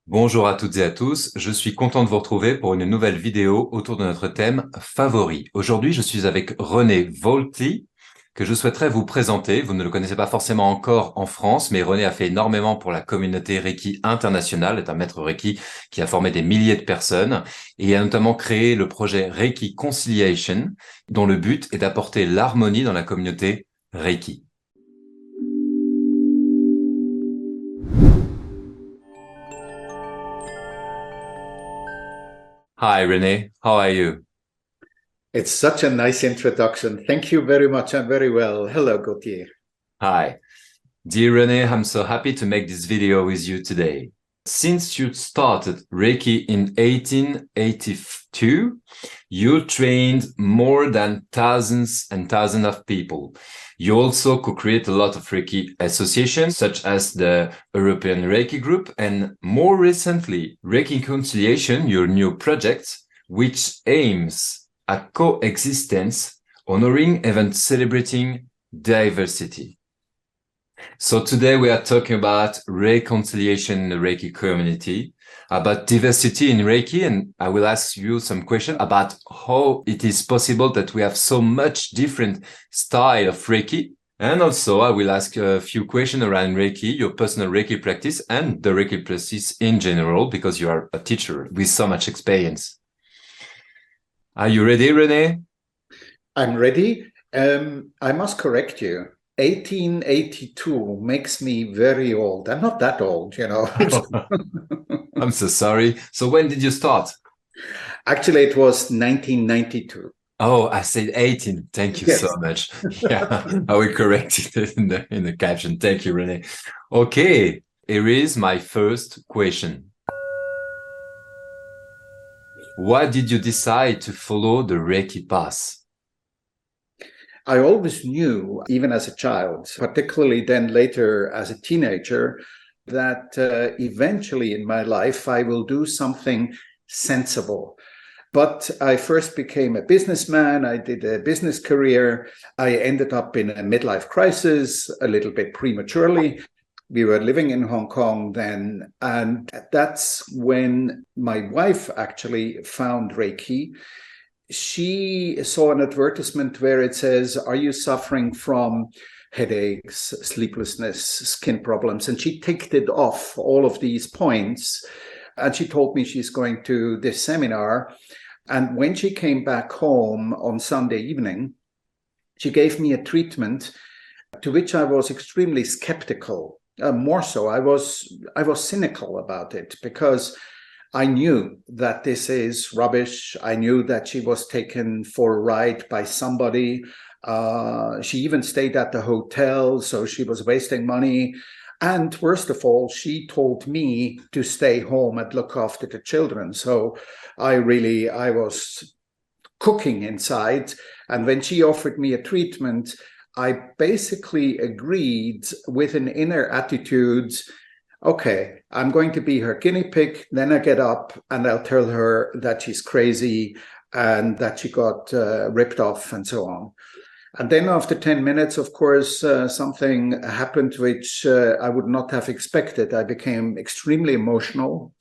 Bonjour à toutes et à tous, je suis content de vous retrouver pour une nouvelle vidéo autour de notre thème favori. Aujourd'hui, je suis avec René Vogtlï, que je souhaiterais vous présenter. Vous ne le connaissez pas forcément encore en France, mais René a fait énormément pour la communauté Reiki internationale, est un maître Reiki qui a formé des milliers de personnes et a notamment créé le projet Reiki-Conciliation, dont le but est d'apporter l'harmonie dans la communauté Reiki. Hi René, how are you? It's such a nice introduction. Thank you very much. I'm very well. Hello, Gauthier. Hi. Dear René, I'm so happy to make this video with you today. Since you started Reiki in 1882, you trained more than thousands and thousands of people. You also co-create a lot of Reiki associations, such as the European Reiki Group, and more recently, Reiki-Conciliation, your new project, which aims at coexistence, honoring and celebrating diversity. So today we are talking about reconciliation in the Reiki community, about diversity in Reiki, and I will ask you some questions about how it is possible that we have so much different style of Reiki. And also I will ask a few questions around Reiki, your personal Reiki practice and the Reiki practice in general, because you are a teacher with so much experience. Are you ready, René? I'm ready. I must correct you. 1882 makes me very old. I'm not that old, you know. I'm so sorry. So when did you start? Actually, it was 1992. Oh, I said 18. Thank you so much. Yeah, I will correct it in the caption. Thank you, René. Okay, here is my first question. Why did you decide to follow the Reiki path? I always knew, even as a child, particularly then later as a teenager, that eventually in my life I will do something sensible. But I first became a businessman. I did a business career. I ended up in a midlife crisis a little bit prematurely. We were living in Hong Kong then, and that's when my wife actually found Reiki. She saw an advertisement where it says, "Are you suffering from headaches, sleeplessness, skin problems?" And she ticked it off, all of these points. And she told me she's going to this seminar. And when she came back home on Sunday evening, she gave me a treatment to which I was extremely skeptical. More so, I was cynical about it because I knew that this is rubbish. I knew that she was taken for a ride by somebody. She even stayed at the hotel, so she was wasting money. And worst of all, she told me to stay home and look after the children. So I was cooking inside. And when she offered me a treatment, I basically agreed with an inner attitude, okay, I'm going to be her guinea pig. Then I get up and I'll tell her that she's crazy and that she got ripped off and so on. And then after 10 minutes, of course, something happened which I would not have expected. I became extremely emotional.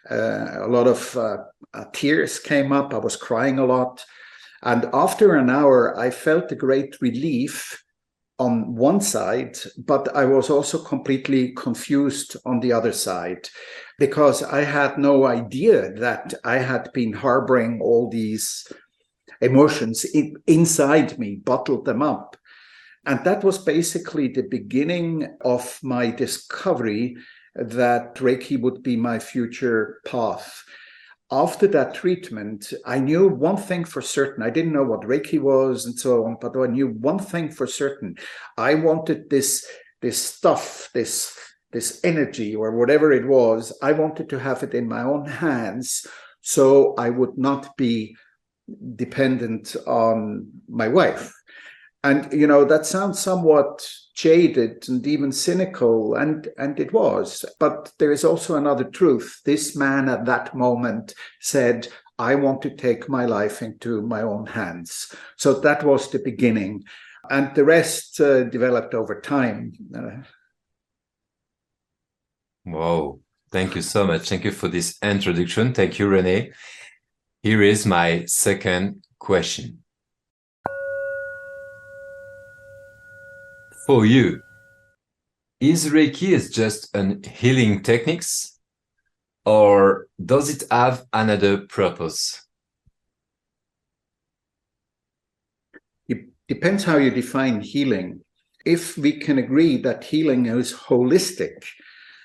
A lot of tears came up. I was crying a lot. And after an hour, I felt a great relief on one side, but I was also completely confused on the other side because I had no idea that I had been harboring all these emotions inside me, bottled them up. And that was basically the beginning of my discovery that Reiki would be my future path. After that treatment, I knew one thing for certain. I didn't know what Reiki was and so on, but I knew one thing for certain. I wanted this stuff, this energy or whatever it was, I wanted to have it in my own hands so I would not be dependent on my wife. And, you know, that sounds somewhat jaded and even cynical, and it was. But there is also another truth. This man at that moment said, I want to take my life into my own hands. So that was the beginning. And the rest developed over time. Whoa. Thank you so much. Thank you for this introduction. Thank you, René. Here is my second question. For you, is Reiki just an healing techniques, or does it have another purpose? It depends how you define healing. If we can agree that healing is holistic,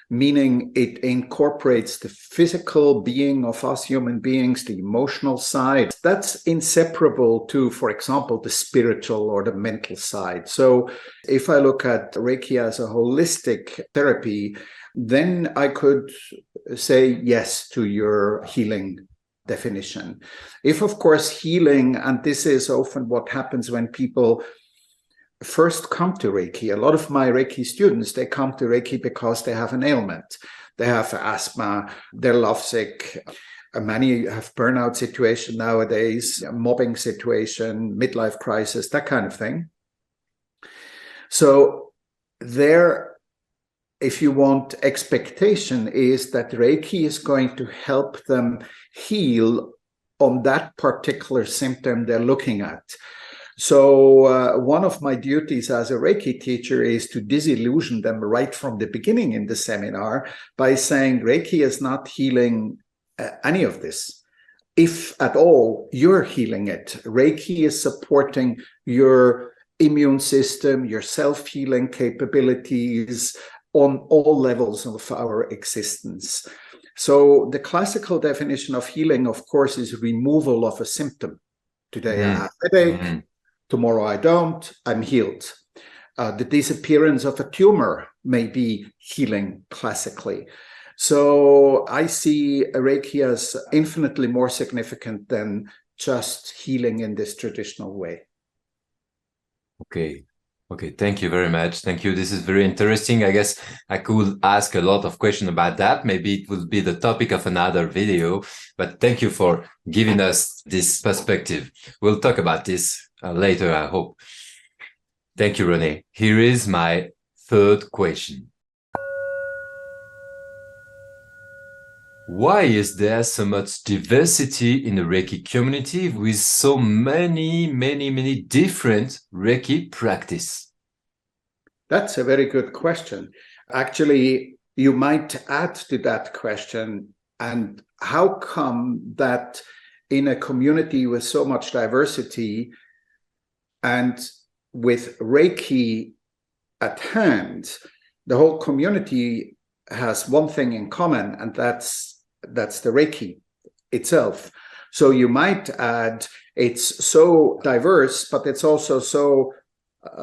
meaning it incorporates the physical being of us human beings, the emotional side, that's inseparable to, for example, the spiritual or the mental side. So if I look at Reiki as a holistic therapy, then I could say yes to your healing definition. If, of course, healing, and this is often what happens when people first come to Reiki. A lot of my Reiki students, they come to Reiki because they have an ailment. They have asthma, they're lovesick. Many have burnout situation nowadays, mobbing situation, midlife crisis, that kind of thing. So their, if you want, expectation is that Reiki is going to help them heal on that particular symptom they're looking at. So one of my duties as a Reiki teacher is to disillusion them right from the beginning in the seminar by saying Reiki is not healing any of this. If at all, you're healing it. Reiki is supporting your immune system, your self-healing capabilities on all levels of our existence. So the classical definition of healing, of course, is removal of a symptom. Today I have a headache. Tomorrow I don't, I'm healed. The disappearance of a tumor may be healing classically. So I see Reiki as infinitely more significant than just healing in this traditional way. Okay. Thank you very much. Thank you. This is very interesting. I guess I could ask a lot of questions about that. Maybe it will be the topic of another video, but thank you for giving us this perspective. We'll talk about this later, I hope. Thank you, René. Here is my third question. Why is there so much diversity in the Reiki community with so many different Reiki practice? That's a very good question. Actually, you might add to that question, and how come that in a community with so much diversity and with Reiki at hand, the whole community has one thing in common, and that's the Reiki itself. So you might add, it's so diverse, but it's also so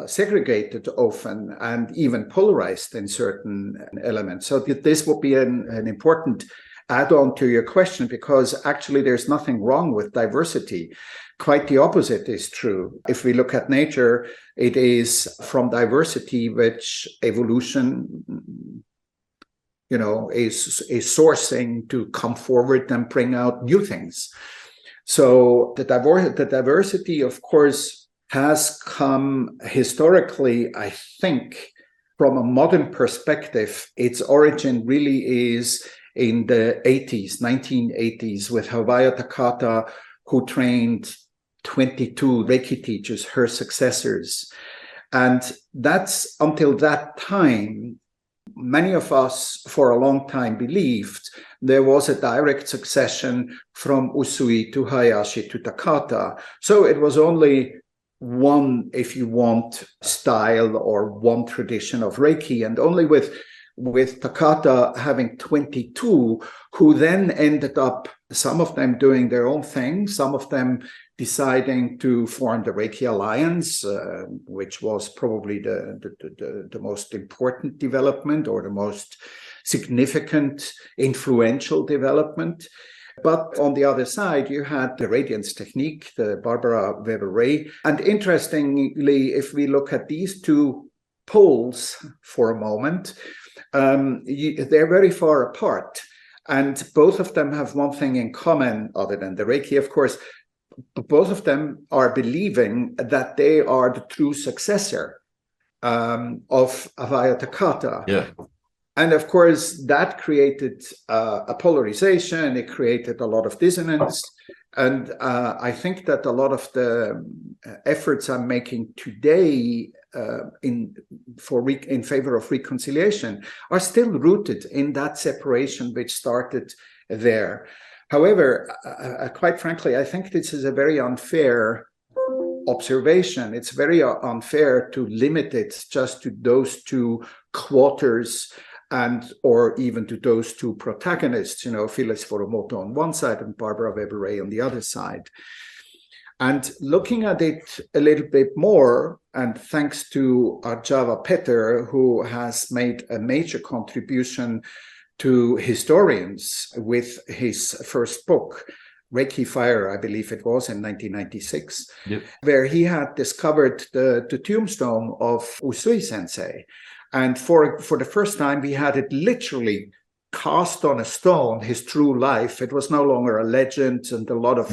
segregated often and even polarized in certain elements. So this would be an important add-on to your question, because actually there's nothing wrong with diversity. Quite the opposite is true. If we look at nature, it is from diversity which evolution is sourcing to come forward and bring out new things. So the diversity, of course, has come historically, I think, from a modern perspective. Its origin really is in the 1980s, with Hawayo Takata, who trained 22 Reiki teachers, her successors. And that's until that time, many of us for a long time believed there was a direct succession from Usui to Hayashi to Takata. So it was only one, if you want, style or one tradition of Reiki, and only with Takata having 22, who then ended up, some of them doing their own thing, some of them deciding to form the Reiki Alliance, which was probably the most important development, or the most significant, influential development. But on the other side, you had the radiance technique, the Barbara Weber-Ray. And interestingly, if we look at these two poles for a moment, they're very far apart. And both of them have one thing in common, other than the Reiki, of course. Both of them are believing that they are the true successor of Hawayo Takata. Yeah. And of course, that created a polarization. It created a lot of dissonance. And I think that a lot of the efforts I'm making today in favor of reconciliation are still rooted in that separation which started there. However, quite frankly, I think this is a very unfair observation. It's very unfair to limit it just to those two quarters or even to those two protagonists, Phyllis Furumoto on one side and Barbara Weber-Ray on the other side. And looking at it a little bit more, and thanks to Arjava Petter, who has made a major contribution to historians with his first book, Reiki Fire, I believe it was, in 1996, yep, where he had discovered the tombstone of Usui Sensei. And for the first time, we had it literally cast on a stone, his true life. It was no longer a legend, and a lot of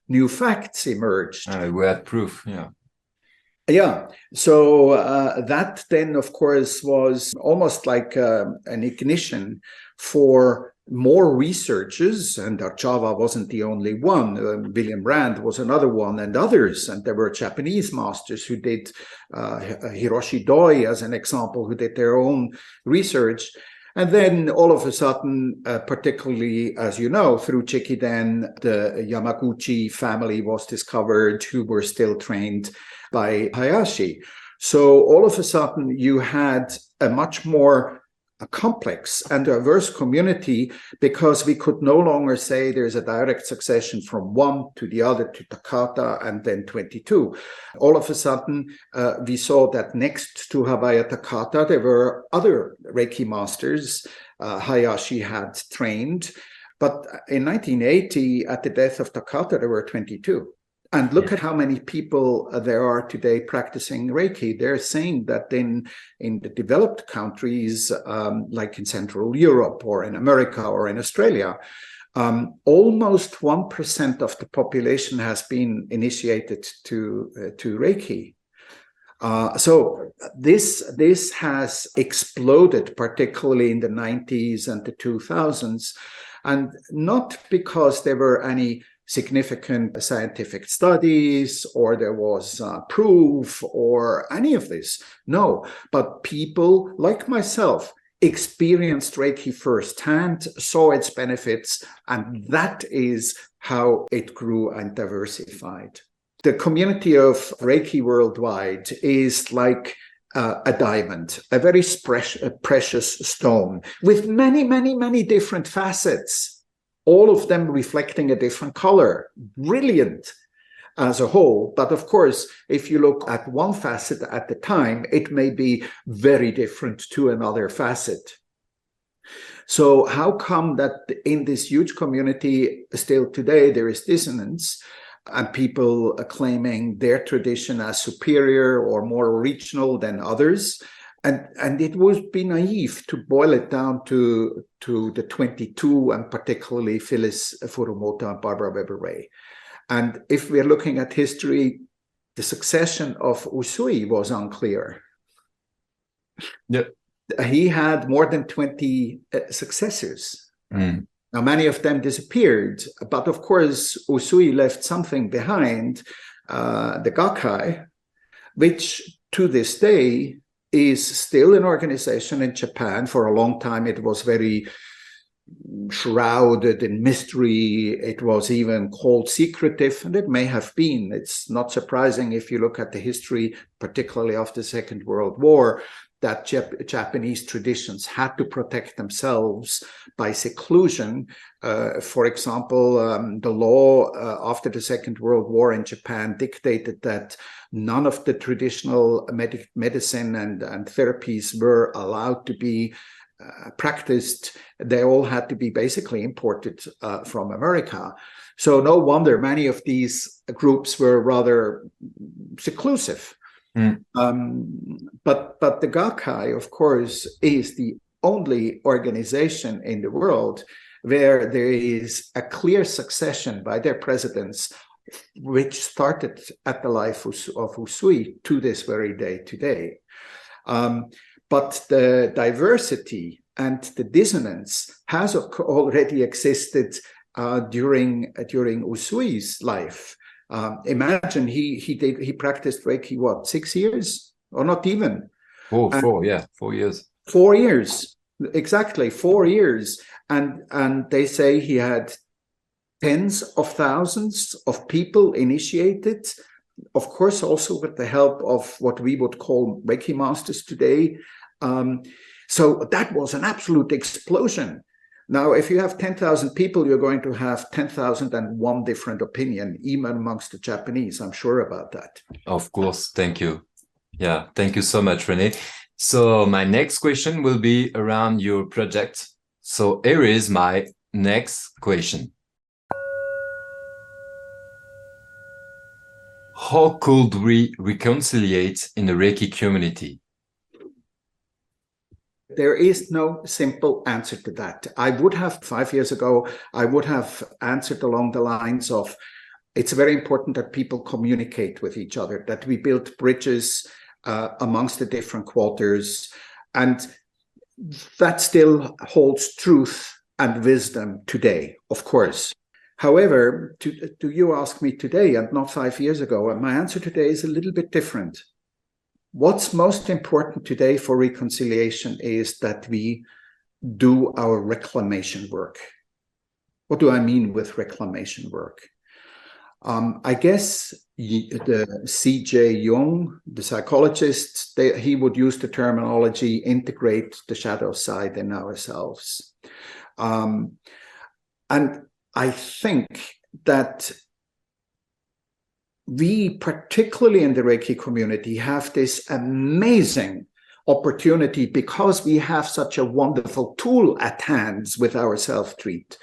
new facts emerged. We had proof, yeah. Yeah, so that then, of course, was almost like an ignition for more researchers, and Arjava wasn't the only one. William Rand was another one, and others. And there were Japanese masters who did, Hiroshi Doi as an example, who did their own research. And then all of a sudden, particularly, as you know, through Chikiden, the Yamaguchi family was discovered, who were still trained by Hayashi. So all of a sudden, you had a much more complex and diverse community, because we could no longer say there's a direct succession from one to the other to Takata and then 22. All of a sudden, we saw that next to Habaya Takata, there were other Reiki masters Hayashi had trained. But in 1980, at the death of Takata, there were 22. And look at how many people there are today practicing Reiki. They're saying that in the developed countries, like in Central Europe or in America or in Australia, almost 1% of the population has been initiated to Reiki. So this has exploded, particularly in the 90s and the 2000s, and not because there were any significant scientific studies or there was proof or any of this. No, but people like myself experienced Reiki firsthand, saw its benefits, and that is how it grew and diversified. The community of Reiki worldwide is like a diamond, a very precious stone with many, many, many different facets, all of them reflecting a different color. Brilliant as a whole. But of course, if you look at one facet at the time, it may be very different to another facet. So how come that in this huge community still today there is dissonance and people claiming their tradition as superior or more original than others? And it would be naive to boil it down to the 22, and particularly Phyllis Furumoto and Barbara Weber-Ray. And if we're looking at history, the succession of Usui was unclear. Yep. He had more than 20 successors. Mm. Now, many of them disappeared, but of course, Usui left something behind, the Gakkai, which to this day is still an organization in Japan. For a long time, it was very shrouded in mystery. It was even called secretive, and it may have been. It's not surprising if you look at the history, particularly after the Second World War, that Japanese traditions had to protect themselves by seclusion. For example, the law after the Second World War in Japan dictated that none of the traditional medicine and therapies were allowed to be practiced. They all had to be basically imported from America. So no wonder many of these groups were rather seclusive. Mm. But the Gakkai, of course, is the only organization in the world where there is a clear succession by their presidents, which started at the life of Usui to this very day today. But the diversity and the dissonance has already existed during Usui's life. Imagine he practiced Reiki, what, 6 years? Or not even? 4 years. 4 years, exactly, 4 years. And they say he had tens of thousands of people initiated, of course, also with the help of what we would call Reiki masters today. So that was an absolute explosion. Now, if you have 10,000 people, you're going to have 10,001 different opinion, even amongst the Japanese. I'm sure about that. Of course. Thank you. Yeah. Thank you so much, René. So my next question will be around your project. So here is my next question. How could we reconciliate in the Reiki community? There is no simple answer to that. I would have 5 years ago, I would have answered along the lines of, it's very important that people communicate with each other, that we build bridges amongst the different quarters. And that still holds truth and wisdom today, of course. However, do you ask me today and not 5 years ago, and my answer today is a little bit different. What's most important today for reconciliation is that we do our reclamation work. What do I mean with reclamation work? I guess the C.J. Jung, the psychologist, he would use the terminology integrate the shadow side in ourselves. And I think that we, particularly in the Reiki community, have this amazing opportunity because we have such a wonderful tool at hand with our self-treat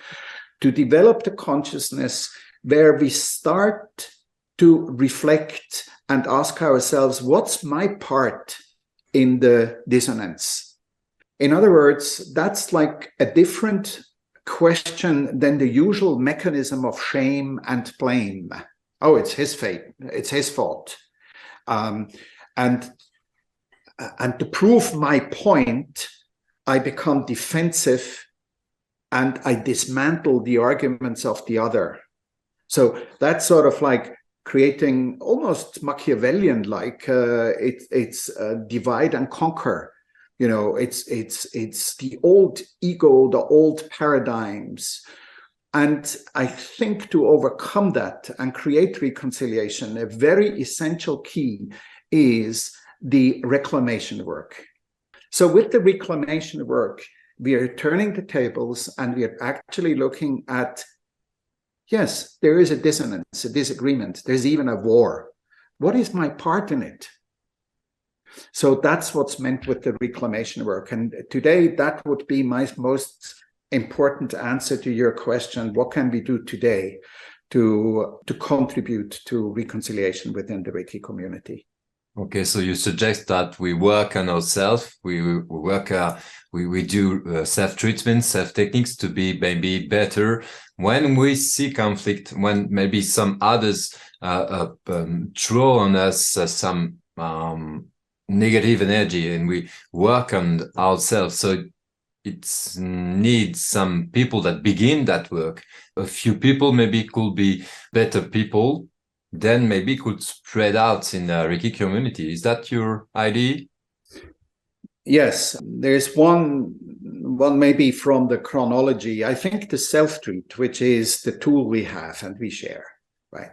to develop the consciousness where we start to reflect and ask ourselves, what's my part in the dissonance? In other words, that's like a different question than the usual mechanism of shame and blame. Oh, it's his fate, it's his fault. And to prove my point, I become defensive and I dismantle the arguments of the other. So that's sort of like creating almost Machiavellian-like, it's divide and conquer. You know, it's the old ego, the old paradigms. And I think to overcome that and create reconciliation, a very essential key is the reclamation work. So with the reclamation work, we are turning the tables and we are actually looking at, yes, there is a dissonance, a disagreement, there's even a war. What is my part in it? So that's what's meant with the reclamation work. And today, that would be my most important answer to your question. What can we do today to contribute to reconciliation within the Reiki community? Okay, so you suggest that we work on ourselves, we do self-treatment, self-techniques to be maybe better when we see conflict, when maybe some others throw on us some negative energy, and we work on ourselves. So it needs some people that begin that work. A few people maybe could be better people, then maybe could spread out in the Reiki community. Is that your idea? Yes, there's one maybe from the chronology. I think the self-treat, which is the tool we have and we share, right?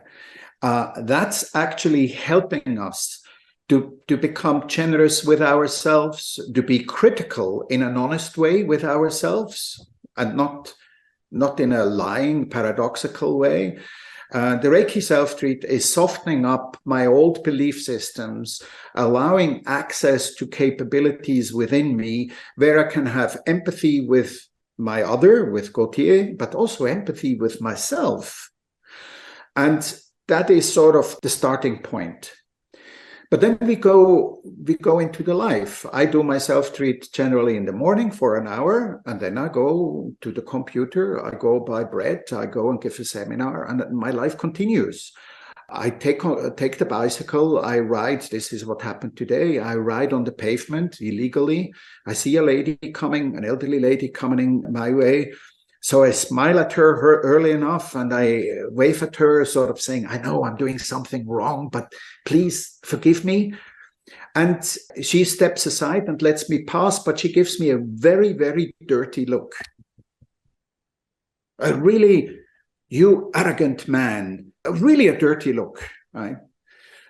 That's actually helping us to become generous with ourselves, to be critical in an honest way with ourselves, and not in a lying, paradoxical way. The Reiki self-treat is softening up my old belief systems, allowing access to capabilities within me where I can have empathy with my other, with Gautier, but also empathy with myself. And that is sort of the starting point. But then we go into the life. I do my self-treat generally in the morning for an hour, and then I go to the computer, I go buy bread, I go and give a seminar, and my life continues. I take the bicycle, I ride. This is what happened today. I ride on the pavement illegally. I see a lady coming, an elderly lady coming my way. So I smile at her early enough and I wave at her, sort of saying, I know I'm doing something wrong, but please forgive me. And she steps aside and lets me pass, but she gives me a very, very dirty look. A really, you arrogant man, really a dirty look, right?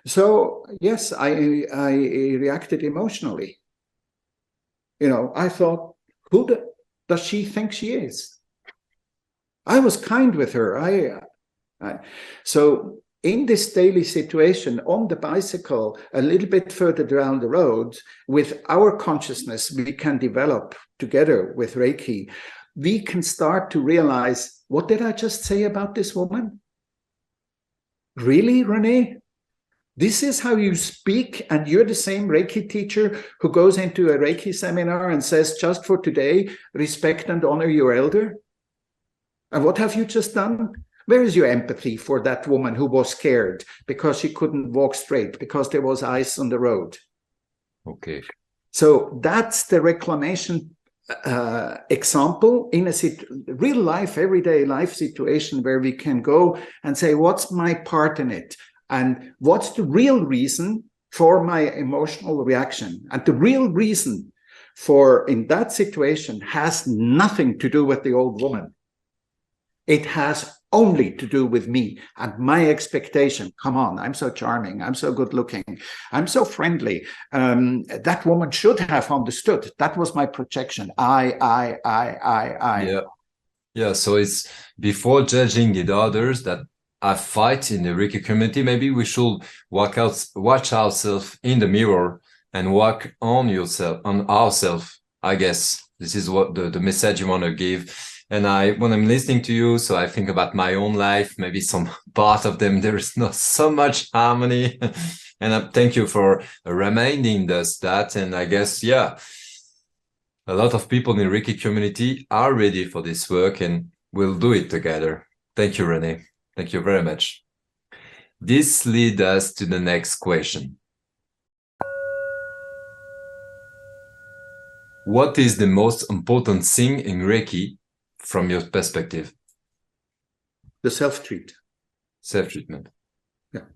So yes, I reacted emotionally. You know, I thought, who does she think she is? I was kind with her. So in this daily situation on the bicycle, a little bit further down the road, with our consciousness, we can develop together with Reiki. We can start to realize, what did I just say about this woman? Really, René? This is how you speak, and you're the same Reiki teacher who goes into a Reiki seminar and says, just for today, respect and honor your elder? And what have you just done? Where is your empathy for that woman who was scared because she couldn't walk straight, because there was ice on the road? Okay. So that's the reclamation example in a real life, everyday life situation where we can go and say, what's my part in it? And what's the real reason for my emotional reaction? And the real reason for in that situation has nothing to do with the old woman. It has only to do with me and my expectation. Come on, I'm so charming, I'm so good looking, I'm so friendly. That woman should have understood. That was my projection. I. Yeah. So it's before judging the others that I fight in the Reiki community, maybe we should watch ourselves in the mirror and work on ourselves. I guess this is what the message you want to give. And when I'm listening to you, so I think about my own life, maybe some part of them, there is not so much harmony. And I thank you for reminding us that. And I guess, yeah, a lot of people in the Reiki community are ready for this work and we'll do it together. Thank you, René. Thank you very much. This leads us to the next question. What is the most important thing in Reiki from your perspective? The self-treat. Self-treatment. Yeah.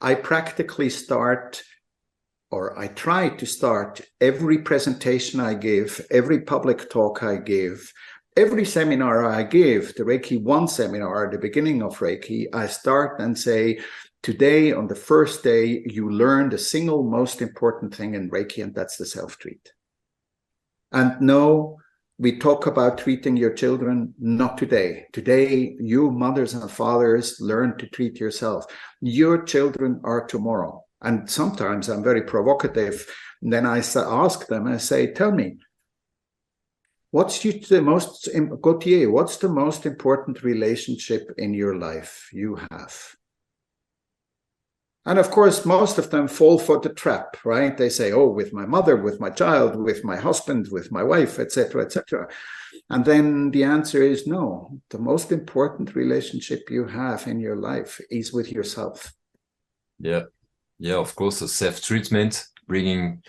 I practically start, or I try to start every presentation I give, every public talk I give, every seminar I give, the Reiki 1 seminar, the beginning of Reiki, I start and say, today on the first day, you learn the single most important thing in Reiki, and that's the self-treat. And no, we talk about treating your children, not today. Today, you mothers and fathers learn to treat yourself. Your children are tomorrow. And sometimes I'm very provocative. And then I ask them, I say, tell me, what's the most important relationship in your life you have? And of course, most of them fall for the trap, right? They say, oh, with my mother, with my child, with my husband, with my wife, etc., etc. And then the answer is no. The most important relationship you have in your life is with yourself. Yeah. Yeah, of course, the self-treatment, bringing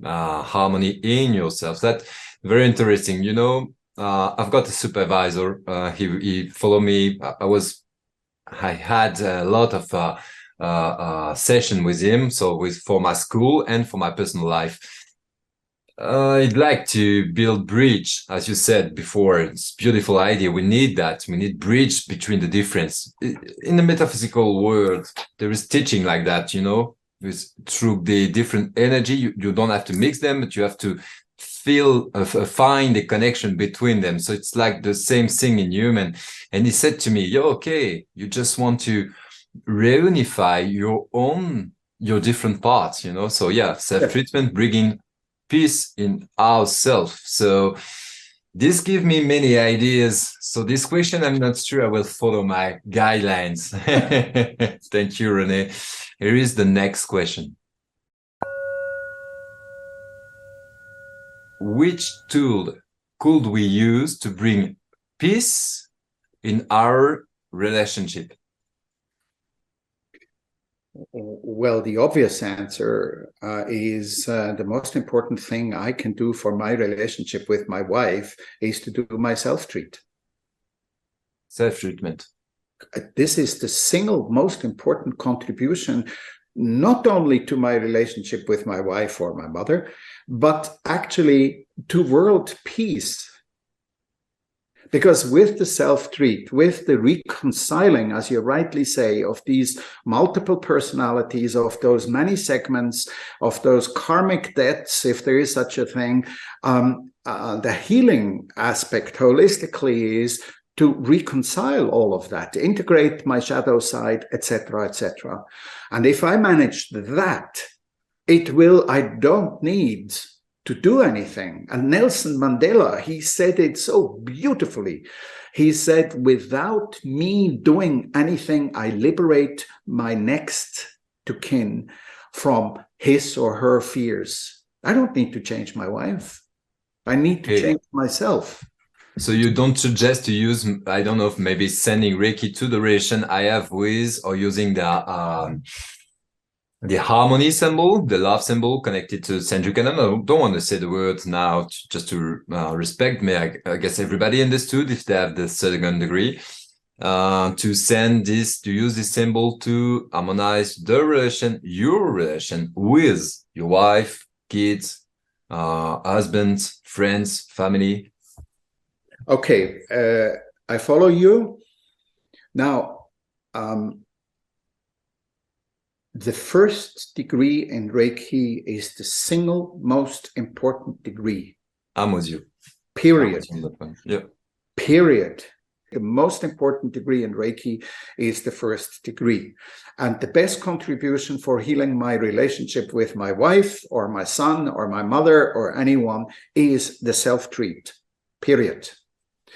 harmony in yourself. That's very interesting. You know, I've got a supervisor. He followed me. I had a lot of session with him, so for my school and for my personal life. I'd like to build bridge, as you said before. It's a beautiful idea. We need that. We need bridge between the difference. In the metaphysical world, there is teaching like that, you know, through the different energy. You don't have to mix them, but you have to find a connection between them. So it's like the same thing in human. And he said to me, okay, you just want to reunify your different parts, you know. So yeah, self-treatment, bringing peace in ourselves. So this gives me many ideas. So this question, I'm not sure I will follow my guidelines. Thank you, René. Here is the next question. Which tool could we use to bring peace in our relationship? Well, the obvious answer is the most important thing I can do for my relationship with my wife is to do my self-treat. Self-treatment. This is the single most important contribution, not only to my relationship with my wife or my mother, but actually to world peace. Because with the self-treat, with the reconciling, as you rightly say, of these multiple personalities, of those many segments, of those karmic debts, if there is such a thing, the healing aspect holistically is to reconcile all of that, to integrate my shadow side, etc., etc. And if I manage that, I don't need to do anything. And Nelson Mandela, he said it so beautifully. He said, without me doing anything, I liberate my next to kin from his or her fears. I don't need to change my wife. I need to change myself. So you don't suggest to use, I don't know, if maybe sending Reiki to the relation I have with, or using the harmony symbol, the love symbol connected to centric. And I don't want to say the words now just to respect me. I guess everybody understood if they have the second degree. To send this, to use this symbol to harmonize the relation, your relation with your wife, kids, husband, friends, family. Okay, I follow you. Now, the first degree in Reiki is the single most important degree. I'm with you. Period. Yeah. Period. The most important degree in Reiki is the first degree. And the best contribution for healing my relationship with my wife or my son or my mother or anyone is the self-treat. Period.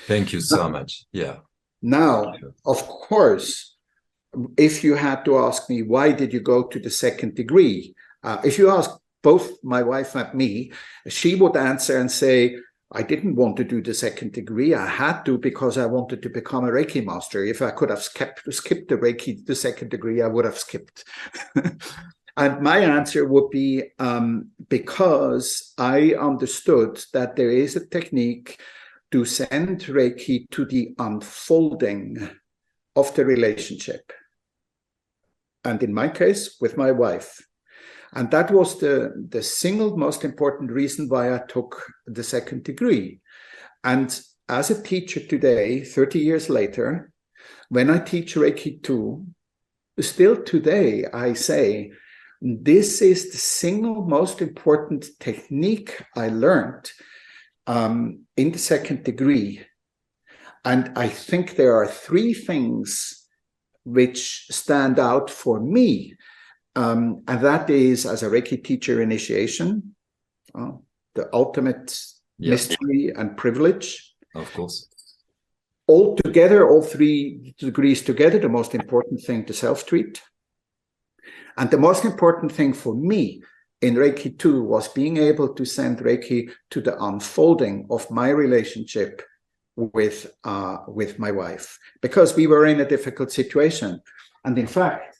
Thank you so much. Yeah. Now, of course, if you had to ask me, why did you go to the second degree? If you ask both my wife and me, she would answer and say, I didn't want to do the second degree. I had to because I wanted to become a Reiki master. If I could have skipped the Reiki, the second degree, I would have skipped. And my answer would be because I understood that there is a technique to send Reiki to the unfolding of the relationship. And in my case, with my wife. And that was the single most important reason why I took the second degree. And as a teacher today, 30 years later, when I teach Reiki 2, still today I say, this is the single most important technique I learned in the second degree. And I think there are three things which stand out for me. And that is, as a Reiki teacher, initiation, the ultimate mystery and privilege. Of course. All together, all three degrees together, the most important thing, the self-treat. And the most important thing for me in Reiki 2 was being able to send Reiki to the unfolding of my relationship with my wife, because we were in a difficult situation. And in fact,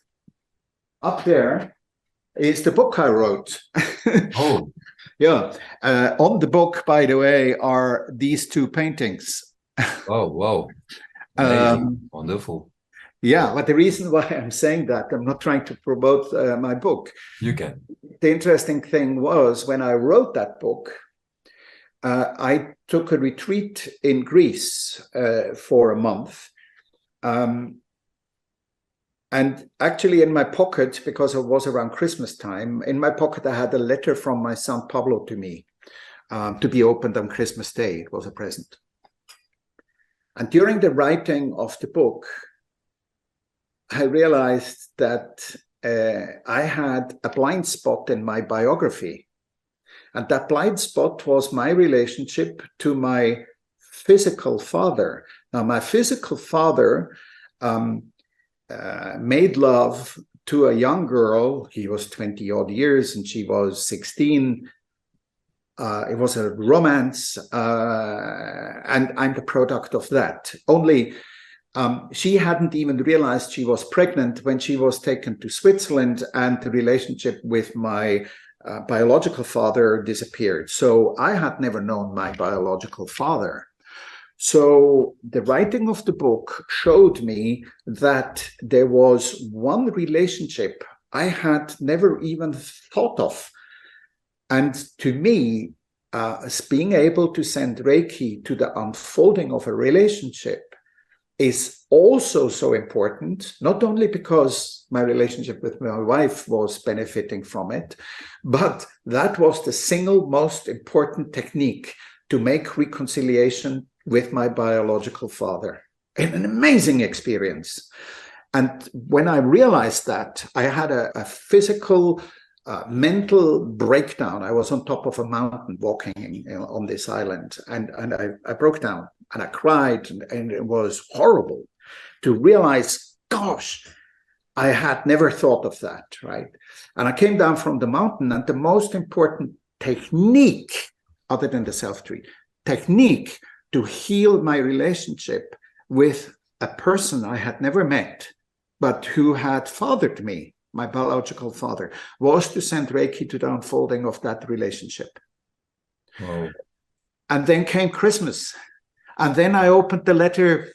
up there is the book I wrote. Oh. Yeah. On the book, by the way, are these two paintings. Oh, wow. Amazing. Wonderful. Yeah, but the reason why I'm saying that, I'm not trying to promote my book. You can. The interesting thing was, when I wrote that book, I took a retreat in Greece for a month. And actually in my pocket, because it was around Christmas time, in my pocket I had a letter from my son Pablo to me to be opened on Christmas Day. It was a present. And during the writing of the book, I realized that I had a blind spot in my biography. And that blind spot was my relationship to my physical father. Now, my physical father made love to a young girl. He was 20 odd years and she was 16. It was a romance, and I'm the product of that. Only She hadn't even realized she was pregnant when she was taken to Switzerland, and the relationship with my biological father disappeared. So I had never known my biological father. So the writing of the book showed me that there was one relationship I had never even thought of. And to me, being able to send Reiki to the unfolding of a relationship is also so important, not only because my relationship with my wife was benefiting from it, but that was the single most important technique to make reconciliation with my biological father. And an amazing experience. And when I realized that, I had a physical, mental breakdown. I was on top of a mountain walking on this island, and I broke down and I cried, and it was horrible to realize, gosh, I had never thought of that, right? And I came down from the mountain, and the most important technique, other than the self-treat, technique to heal my relationship with a person I had never met, but who had fathered me, my biological father, was to send Reiki to the unfolding of that relationship. Wow. And then came Christmas. And then I opened the letter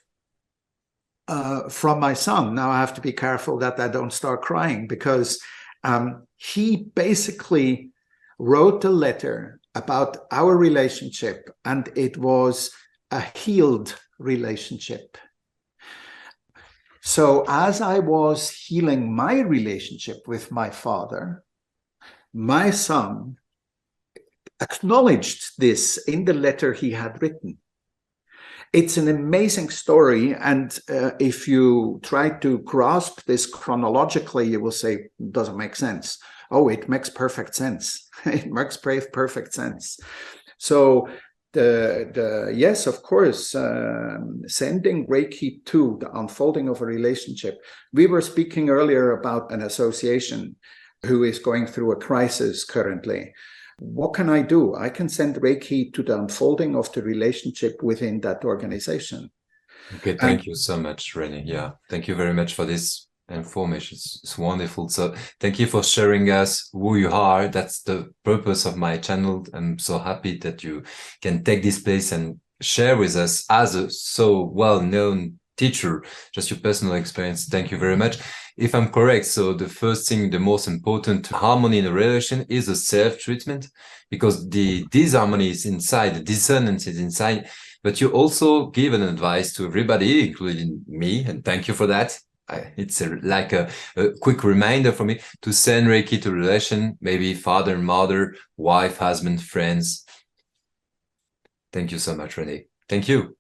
from my son. Now I have to be careful that I don't start crying, because he basically wrote a letter about our relationship, and it was a healed relationship. So as I was healing my relationship with my father, my son acknowledged this in the letter he had written. It's an amazing story, and if you try to grasp this chronologically, you will say, it doesn't make sense. Oh, it makes perfect sense. It makes perfect sense. So yes, of course, sending Reiki to the unfolding of a relationship. We were speaking earlier about an association who is going through a crisis currently. What can I do? I can send Reiki to the unfolding of the relationship within that organization. Okay, thank you so much, René. Yeah, thank you very much for this information. It's wonderful. So thank you for sharing us who you are. That's the purpose of my channel. I'm so happy that you can take this place and share with us as a so well-known teacher, just your personal experience. Thank you very much. If I'm correct, so the first thing, the most important harmony in a relation is a self-treatment, because the disharmony is inside, the dissonance is inside, but you also give an advice to everybody, including me, and thank you for that. It's like a quick reminder for me to send Reiki to relation, maybe father, mother, wife, husband, friends. Thank you so much, René. Thank you.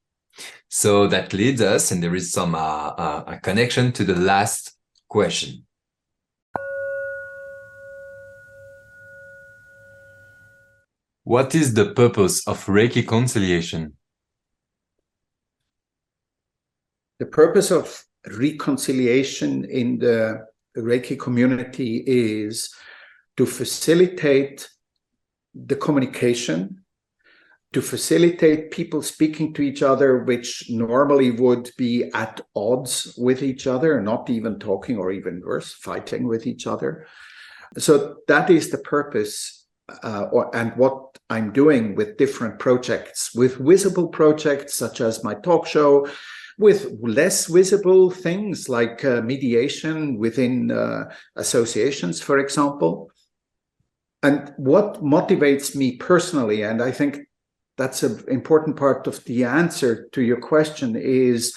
So that leads us, and there is some a connection to the last question. What is the purpose of Reiki-Conciliation? The purpose of reconciliation in the Reiki community is to facilitate the communication, to facilitate people speaking to each other, which normally would be at odds with each other, not even talking, or even worse, fighting with each other. So that is the purpose, and what I'm doing with different projects, with visible projects such as my talk show, with less visible things like mediation within associations, for example. And what motivates me personally, and I think that's an important part of the answer to your question, is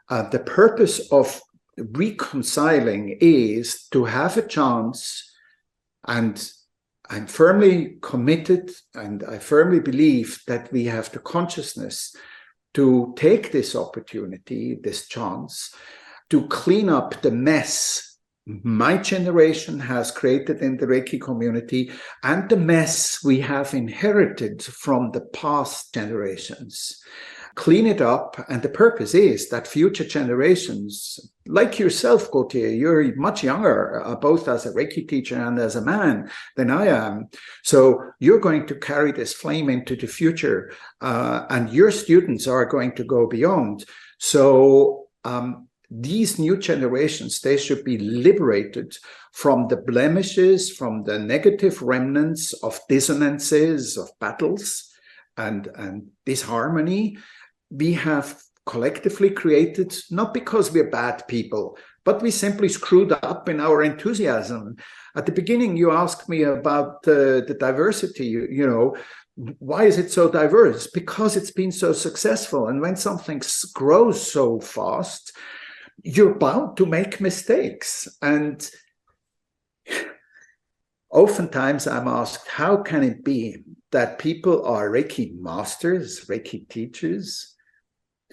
the purpose of reconciling is to have a chance, and I'm firmly committed, and I firmly believe that we have the consciousness to take this opportunity, this chance, to clean up the mess my generation has created in the Reiki community, and the mess we have inherited from the past generations. Clean it up, and the purpose is that future generations, like yourself, Gautier, you're much younger, both as a Reiki teacher and as a man than I am. So you're going to carry this flame into the future, and your students are going to go beyond. So these new generations, they should be liberated from the blemishes, from the negative remnants of dissonances, of battles, and disharmony. We have collectively created, not because we're bad people, but we simply screwed up in our enthusiasm. At the beginning, you asked me about the diversity, you know, why is it so diverse? Because it's been so successful. And when something grows so fast, you're bound to make mistakes. And oftentimes I'm asked, how can it be that people are Reiki masters, Reiki teachers,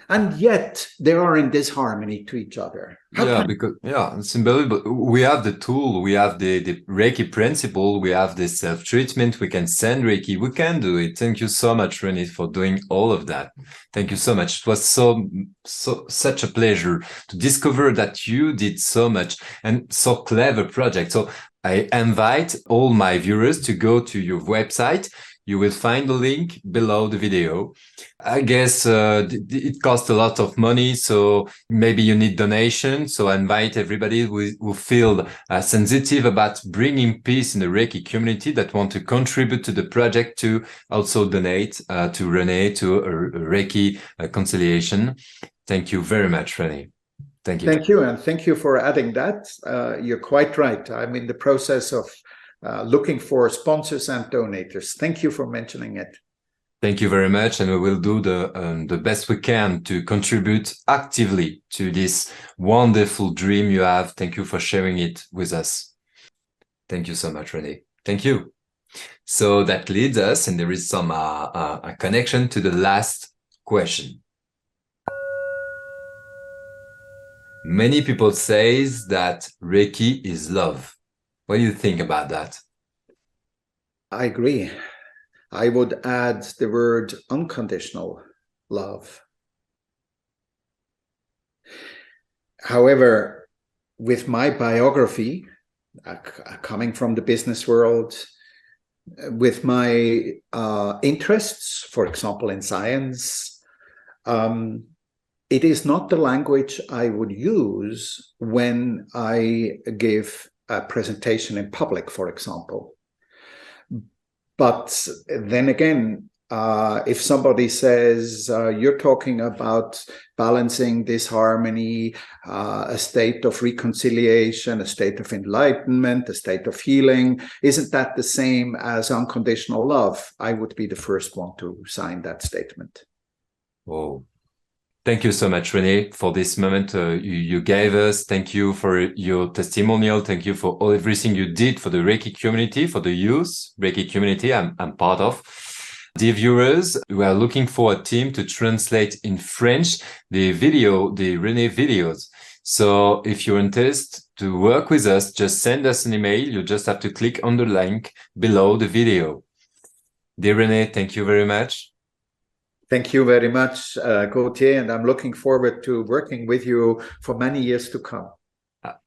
and yet they are in disharmony to each other? It's unbelievable. We have the tool, we have the Reiki principle, we have the self-treatment, we can send Reiki, we can do it. Thank you so much, René, for doing all of that. Thank you so much. It was such a pleasure to discover that you did so much and so clever project. So I invite all my viewers to go to your website. You will find the link below the video. I guess it costs a lot of money, so maybe you need donation. So I invite everybody who feel sensitive about bringing peace in the Reiki community, that want to contribute to the project, to also donate to René, to Reiki Conciliation. Thank you very much, René. Thank you. Thank you, and thank you for adding that. You're quite right. I'm in the process of looking for sponsors and donators. Thank you for mentioning it. Thank you very much, and we will do the best we can to contribute actively to this wonderful dream you have. Thank you for sharing it with us. Thank you so much, René. Thank you. So that leads us, and there is some a connection to the last question. Many people say that Reiki is love. What do you think about that? I agree. I would add the word unconditional love. However, with my biography, coming from the business world, with my interests, for example, in science, it is not the language I would use when I give a presentation in public, for example. But then again, if somebody says, you're talking about balancing disharmony, a state of reconciliation, a state of enlightenment, a state of healing, isn't that the same as unconditional love? I would be the first one to sign that statement. Oh. Thank you so much, René, for this moment you gave us. Thank you for your testimonial. Thank you for everything you did for the Reiki community, for the youth Reiki community I'm part of. Dear viewers, we are looking for a team to translate in French the René videos. So if you're interested to work with us, just send us an email. You just have to click on the link below the video. Dear René, thank you very much. Thank you very much, Gauthier, and I'm looking forward to working with you for many years to come.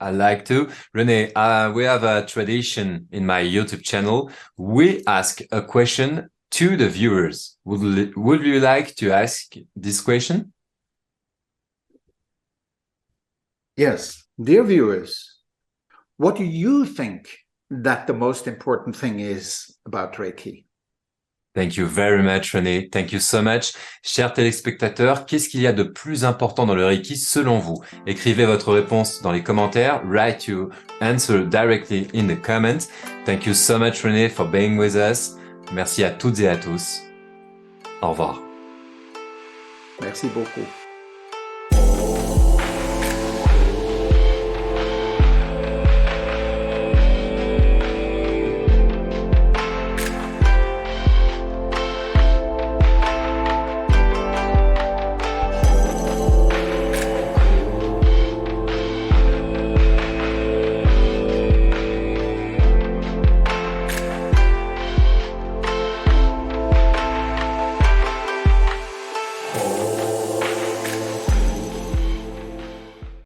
I like to. René, we have a tradition in my YouTube channel. We ask a question to the viewers. Would you like to ask this question? Yes. Dear viewers, what do you think that the most important thing is about Reiki? Thank you very much, René. Thank you so much. Chers téléspectateurs, qu'est-ce qu'il y a de plus important dans le Reiki selon vous? Écrivez votre réponse dans les commentaires. Write your answer directly in the comments. Thank you so much, René, for being with us. Merci à toutes et à tous. Au revoir. Merci beaucoup.